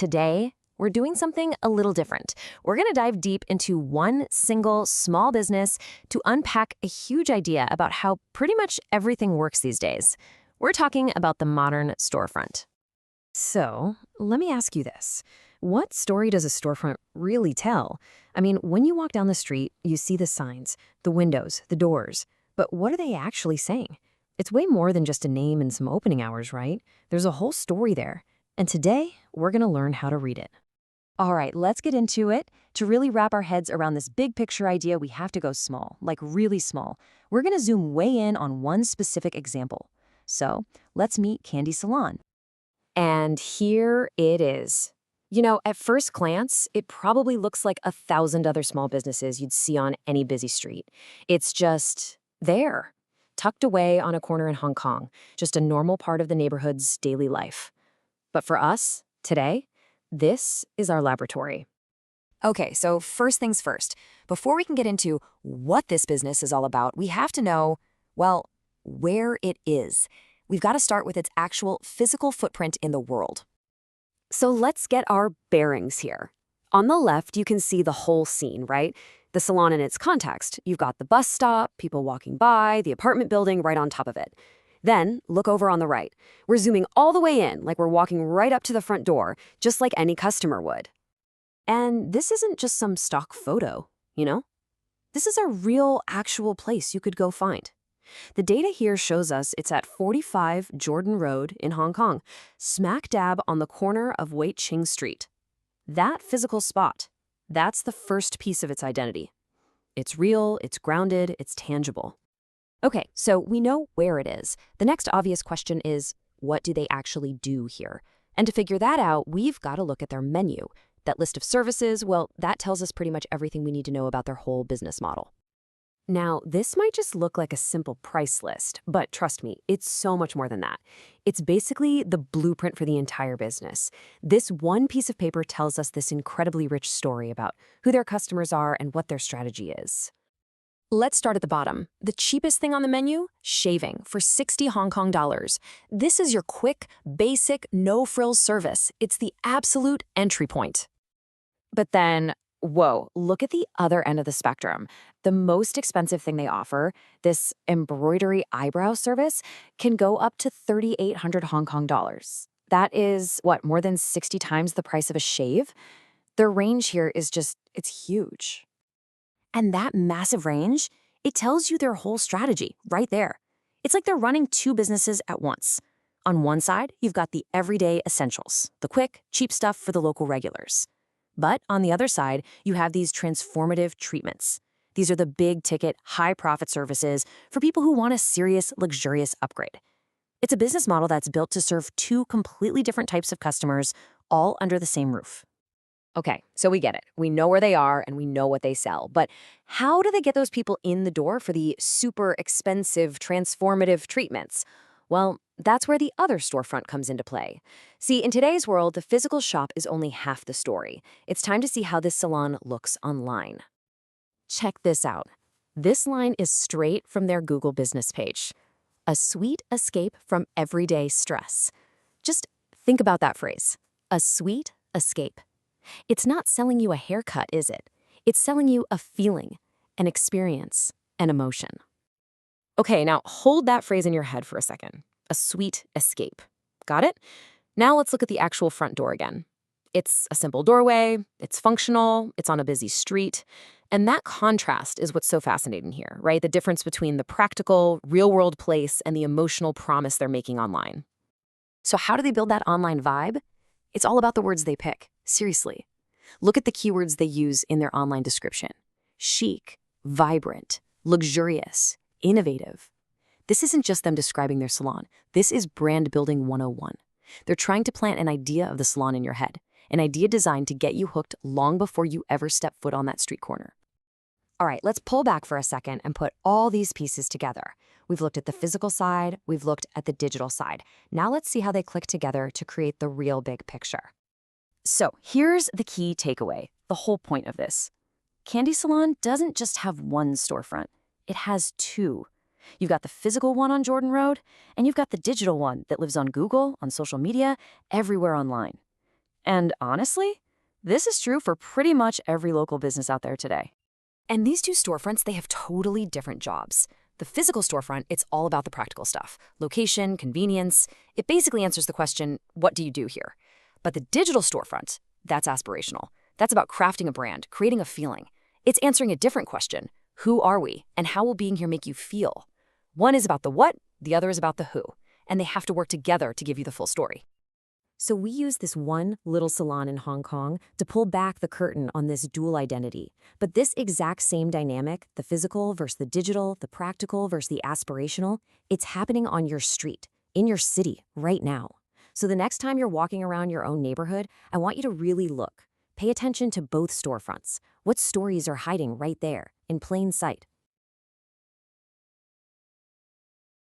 Today, we're doing something a little different. We're going to dive deep into one single small business to unpack a huge idea about how pretty much everything works these days. We're talking about the modern storefront. So, let me ask you this. What story does a storefront really tell? I mean, when you walk down the street, you see the signs, the windows, the doors. But what are they actually saying? It's way more than just a name and some opening hours, right? There's a whole story there. And today, we're going to learn how to read it. All right, let's get into it. To really wrap our heads around this big picture idea, we have to go small, like really small. We're going to zoom way in on one specific example. So, let's meet Candy Salon. And here it is. You know, at first glance, it probably looks like 1,000 other small businesses you'd see on any busy street. It's just there, tucked away on a corner in Hong Kong, just a normal part of the neighborhood's daily life. But for us, today, this is our laboratory. Okay, so first things first. Before we can get into what this business is all about, we have to know, well, where it is. We've got to start with its actual physical footprint in the world. So let's get our bearings here. On the left, you can see the whole scene, right? The salon in its context. You've got the bus stop, people walking by, the apartment building right on top of it. Then, look over on the right. We're zooming all the way in, like we're walking right up to the front door, just like any customer would. And this isn't just some stock photo, you know? This is a real, actual place you could go find. The data here shows us it's at 45 Jordan Road in Hong Kong, smack dab on the corner of Wei Ching Street. That physical spot, that's the first piece of its identity. It's real, it's grounded, it's tangible. Okay, so we know where it is. The next obvious question is, what do they actually do here? And to figure that out, we've got to look at their menu. That list of services, well, that tells us pretty much everything we need to know about their whole business model. Now, this might just look like a simple price list, but trust me, it's so much more than that. It's basically the blueprint for the entire business. This one piece of paper tells us this incredibly rich story about who their customers are and what their strategy is. Let's start at the bottom. The cheapest thing on the menu? Shaving for 60 Hong Kong dollars. This is your quick, basic, no-frills service. It's the absolute entry point. But then, whoa, look at the other end of the spectrum. The most expensive thing they offer, this embroidery eyebrow service, can go up to 3,800 Hong Kong dollars. That is, what, more than 60 times the price of a shave? Their range here is just, it's huge. And that massive range, it tells you their whole strategy right there. It's like they're running two businesses at once. On one side, you've got the everyday essentials, the quick, cheap stuff for the local regulars. But on the other side, you have these transformative treatments. These are the big-ticket, high-profit services for people who want a serious, luxurious upgrade. It's a business model that's built to serve two completely different types of customers, all under the same roof. Okay, so we get it. We know where they are and we know what they sell. But how do they get those people in the door for the super expensive, transformative treatments? Well, that's where the other storefront comes into play. See, in today's world, the physical shop is only half the story. It's time to see how this salon looks online. Check this out. This line is straight from their Google business page. A sweet escape from everyday stress. Just think about that phrase. A sweet escape. It's not selling you a haircut, is it? It's selling you a feeling, an experience, an emotion. Okay, now hold that phrase in your head for a second. A sweet escape. Got it? Now let's look at the actual front door again. It's a simple doorway, it's functional, it's on a busy street, and that contrast is what's so fascinating here, right? The difference between the practical, real-world place and the emotional promise they're making online. So how do they build that online vibe? It's all about the words they pick. Seriously. Look at the keywords they use in their online description. Chic, vibrant, luxurious, innovative. This isn't just them describing their salon. This is brand building 101. They're trying to plant an idea of the salon in your head, an idea designed to get you hooked long before you ever step foot on that street corner. All right, let's pull back for a second and put all these pieces together. We've looked at the physical side, we've looked at the digital side. Now let's see how they click together to create the real big picture. So here's the key takeaway, the whole point of this. Candy Salon doesn't just have one storefront. It has two. You've got the physical one on Jordan Road, and you've got the digital one that lives on Google, on social media, everywhere online. And honestly, this is true for pretty much every local business out there today. And these two storefronts, they have totally different jobs. The physical storefront, it's all about the practical stuff. Location, convenience. It basically answers the question, what do you do here? But the digital storefront, that's aspirational. That's about crafting a brand, creating a feeling. It's answering a different question. Who are we? And how will being here make you feel? One is about the what, the other is about the who. And they have to work together to give you the full story. So we use this one little salon in Hong Kong to pull back the curtain on this dual identity. But this exact same dynamic, the physical versus the digital, the practical versus the aspirational, it's happening on your street, in your city, right now. So the next time you're walking around your own neighborhood, I want you to really look. Pay attention to both storefronts. What stories are hiding right there, in plain sight?